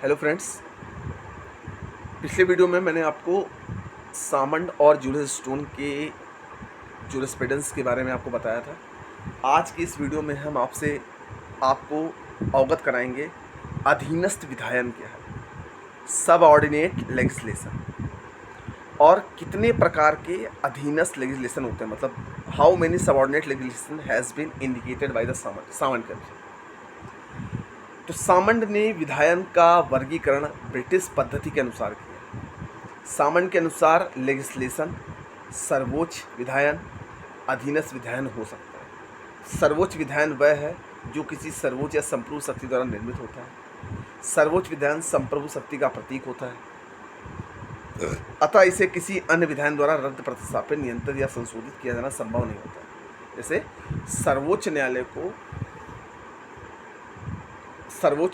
Hello friends. पिछले video में मैंने आपको सामंड और जूलियस स्टोन के जूरिस्प्रूडेंस के बारे में आपको बताया था। आज की इस वीडियो में हम आपको अवगत कराएंगे अधीनस्थ विधायन क्या है, सबऑर्डिनेट लेजिस्लेशन, और कितने प्रकार के अधीनस्थ लेजिस्लेशन होते हैं, मतलब how many subordinate legislation has been indicated by the Salmond commission. तो सामंड ने विधायन का वर्गीकरण ब्रिटिश पद्धति के अनुसार किया। सामंड के अनुसार लेजिस्लेशन सर्वोच्च विधायन, अधीनस्थ विधायन हो सकता है। सर्वोच्च विधायन वह है जो किसी सर्वोच्च या संप्रभु शक्ति द्वारा निर्मित होता है। सर्वोच्च विधायन संप्रभु शक्ति का प्रतीक होता है, अतः इसे किसी अन्य विधायन द्वारा रद्द, प्रतिस्थापित, नियंत्रित या संशोधित किया जाना संभव नहीं होता। जैसे सर्वोच्च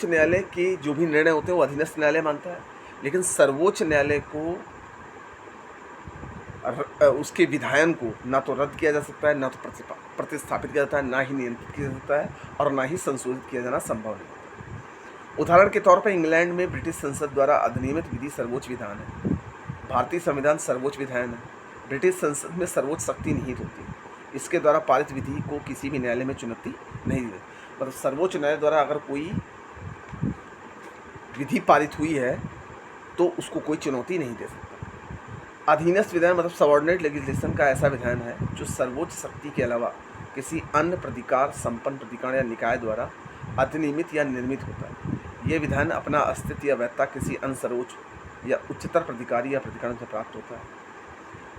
न्यायालय के जो भी निर्णय होते हैं वो अधीनस्थ न्यायालय मानता है, लेकिन सर्वोच्च न्यायालय को उसके विधायन को ना तो रद्द किया जा सकता है, ना तो प्रतिस्थापित किया जाता है, ना ही नियंत्रित किया जा सकता है, और ना ही संशोधित किया जाना संभव नहीं होता। उदाहरण के तौर पर इंग्लैंड में ब्रिटिश संसद द्वारा अधिनियमित विधि सर्वोच्च विधान है। भारतीय संविधान सर्वोच्च विधायन है। ब्रिटिश संसद में सर्वोच्च शक्ति निहित होती है। इसके द्वारा पारित विधि को किसी भी न्यायालय में चुनौती नहीं दी, मतलब सर्वोच्च न्यायालय द्वारा अगर कोई विधि पारित हुई है तो उसको कोई चुनौती नहीं दे सकता। अधीनस्थ विधायन मतलब सबऑर्डिनेट लेजिस्लेशन का ऐसा विधायन है जो सर्वोच्च शक्ति के अलावा किसी अन्य प्राधिकार, संपन्न प्राधिकार या निकाय द्वारा अधिनियमित या निर्मित होता है। यह विधान अपना अस्तित्व या वैधता किसी अन्य सर्वोच्च या उच्चतर प्राधिकारी या प्राधिकरण से प्राप्त होता है।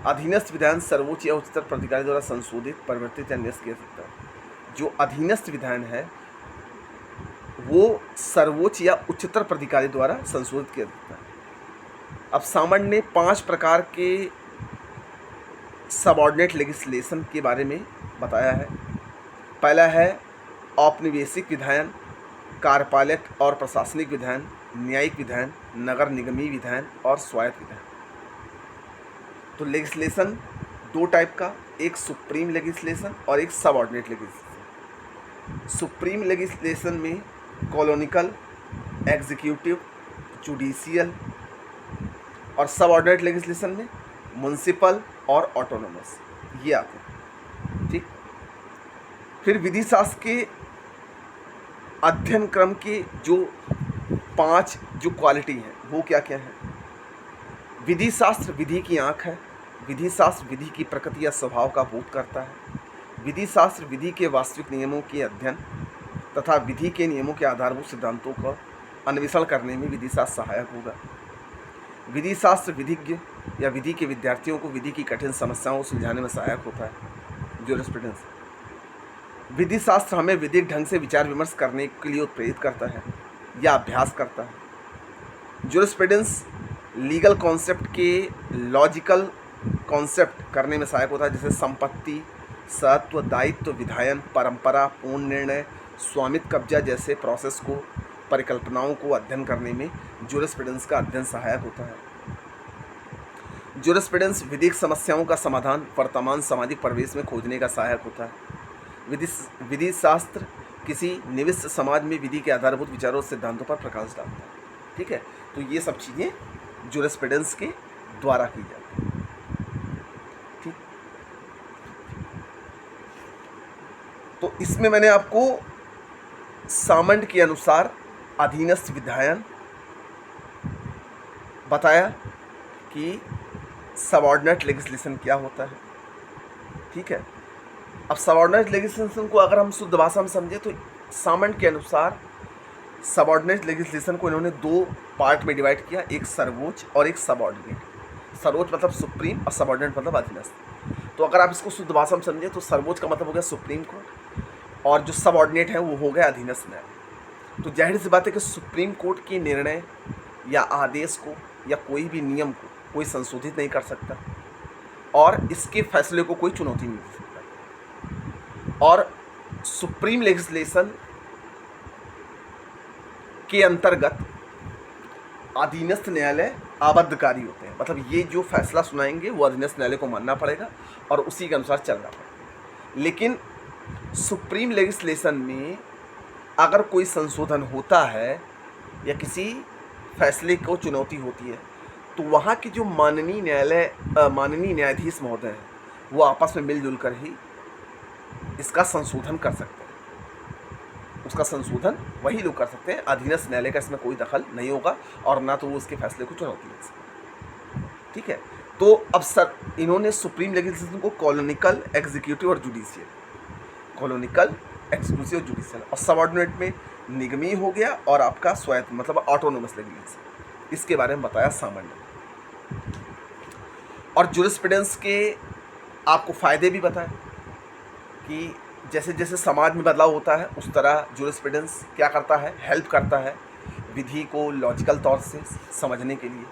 अधीनस्थ विधायन सर्वोच्च या उच्चतर प्राधिकारी द्वारा संशोधित, परिवर्तित या निरस्त किया जा सकता है। जो अधीनस्थ विधायन है वो सर्वोच्च या उच्चतर प्राधिकारी द्वारा संशोधित किया जाता है। अब सामंड ने 5 प्रकार के सबऑर्डिनेट लेजिस्लेशन के बारे में बताया है। पहला है औपनिवेशिक विधायन, कार्यपालक और प्रशासनिक विधायन, न्यायिक विधायन, नगर निगमीय विधायन और स्वायत्त विधायन। तो लेजिस्लेशन 2 टाइप का, एक सुप्रीम लेजिस्लेशन और एक सबऑर्डिनेट लेजिस्लेशन। सुप्रीम लेजिस्लेशन में कॉलोनिकल, एग्जीक्यूटिव, जुडिशियल, और सबऑर्डिनेट लेजिस्लेशन में म्युनिसिपल और ऑटोनोमस, ये आते हैं। ठीक। फिर विधि शास्त्र के अध्ययन क्रम के जो 5 जो क्वालिटी हैं वो क्या क्या है। विधि शास्त्र विधि की आँख है। विधि शास्त्र विधि की प्रकृति या स्वभाव का बोध करता है। विधि शास्त्र विधि के वास्तविक नियमों के अध्ययन तथा विधि के नियमों के आधारभूत सिद्धांतों का अन्वेषण करने में विधि शास्त्र सहायक होगा। विधि शास्त्र विधिज्ञ या विधि के विद्यार्थियों को विधि की कठिन समस्याओं को सुलझाने में सहायक होता है। जूरिस्प्रूडेंस विधि शास्त्र हमें विधिक ढंग से विचार विमर्श करने के लिए उत्प्रेरित करता है या अभ्यास करता है। जूरिस्प्रूडेंस लीगल कॉन्सेप्ट के लॉजिकल कॉन्सेप्ट करने में सहायक होता है, जैसे संपत्ति, सत्व, दायित्व, विधायन, परंपरा, पूर्ण निर्णय, स्वामित्व, कब्जा जैसे प्रोसेस को, परिकल्पनाओं को अध्ययन करने में जूरिस्प्रूडेंस का अध्ययन सहायक होता है। जूरिस्प्रूडेंस विधिक समस्याओं का समाधान वर्तमान सामाजिक परिवेश में खोजने का सहायक होता है। विधि शास्त्र किसी निविष्ट समाज में विधि के आधारभूत विचारों और सिद्धांतों पर प्रकाश डालता है। ठीक है, तो ये सब चीज़ें जूरिस्प्रूडेंस के द्वारा की जाती हैं। ठीक, तो इसमें मैंने आपको सामंड के अनुसार अधीनस्थ विधायन बताया कि सबऑर्डिनेट लेजिस्लेशन क्या होता है। ठीक है, अब सबऑर्डिनेट लेजिस्लेशन को अगर हम शुद्ध भाषा में समझे तो सामंड के अनुसार सबऑर्डिनेट लेजिस्लेशन को इन्होंने 2 पार्ट में डिवाइड किया, एक सर्वोच्च और एक सबऑर्डिनेट। सर्वोच्च मतलब सुप्रीम और सबऑर्डिनेट मतलब अधीनस्थ। तो अगर आप इसको शुद्ध भाषा में समझे तो सर्वोच्च का मतलब हो गया सुप्रीम कोर्ट, और जो सबऑर्डिनेट है वो हो गया अधीनस्थ न्यायालय। तो जाहिर सी बात है कि सुप्रीम कोर्ट के निर्णय या आदेश को या कोई भी नियम को कोई संशोधित नहीं कर सकता, और इसके फैसले को कोई चुनौती नहीं दे सकता। और सुप्रीम लेजिस्लेशन के अंतर्गत अधीनस्थ न्यायालय आबद्धकारी होते हैं, मतलब ये जो फैसला सुनाएंगे वो अधीनस्थ न्यायालय को मानना पड़ेगा और उसी के अनुसार चलना पड़ेगा। लेकिन सुप्रीम लेजिस्लेशन में अगर कोई संशोधन होता है या किसी फैसले को चुनौती होती है, तो वहाँ की जो माननीय न्यायाधीश महोदय हैं, वो आपस में मिलजुल कर ही इसका संशोधन कर सकते हैं। उसका संशोधन वही लोग कर सकते हैं, अधीनस्थ न्यायालय का इसमें कोई दखल नहीं होगा और ना तो वो उसके फैसले को चुनौती दे सकते। ठीक है, तो अब सर इन्होंने सुप्रीम लेजिस्लेशन को कॉलोनिकल, एग्जीक्यूटिव और जुडिशियल, कॉलोनिकल, एग्जीक्यूटिव और जुडिशियल, और सबऑर्डिनेट में निगमीय हो गया और आपका स्वायत्त मतलब ऑटोनोमस लेजिस्लेशन, इसके बारे में बताया सामान्य। और जुरिस्प्रूडेंस के आपको फ़ायदे भी बताए कि जैसे जैसे समाज में बदलाव होता है उस तरह जुरिस्प्रूडेंस क्या करता है, हेल्प करता है विधि को लॉजिकल तौर से समझने के लिए।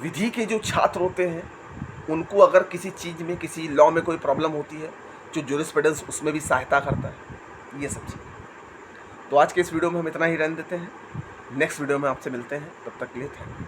विधि के जो छात्र होते हैं उनको अगर किसी चीज़ में, किसी लॉ में कोई प्रॉब्लम होती है, जो जुरिस्प्रूडेंस उसमें भी सहायता करता है, ये सब चीज़। तो आज के इस वीडियो में हम इतना ही रहने देते हैं, नेक्स्ट वीडियो में आपसे मिलते हैं, तब तक के लिए थैंक यू।